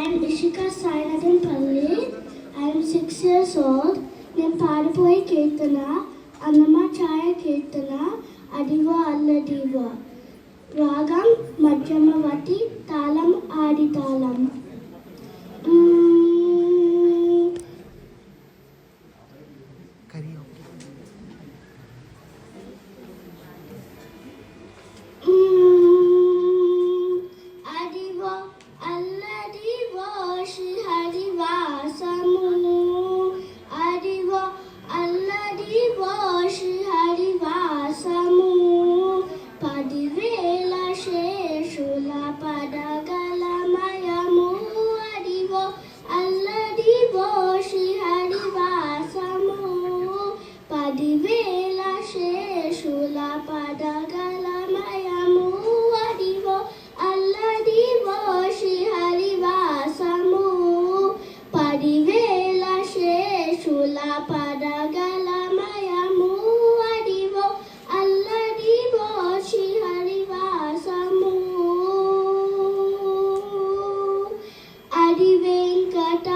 am Ishika Sainaganpalli. I am 6 years old. నేను పాడిపోయే కీర్తన అన్నమాచాయ కీర్తన అదివో అల్లదివో. రాగం మధ్యమవతి, తాళం ఆది తాళం. అదివో అల్లదివో శ్రీహరివాసము, అదివో అల్లదివో శ్రీహరివాసము. 10,000 శేషుల పదగలమయము, అదివో అల్లదివో శ్రీహరివాసము. 10,000 శేషుల పదగలమయము, అదివో అల్లదివో శ్రీహరివాసము. 10,000 శేషుల పదగలమయము, అదివో అల్లదివో శ్రీహరివాసము. అది వెంకటాచలమకి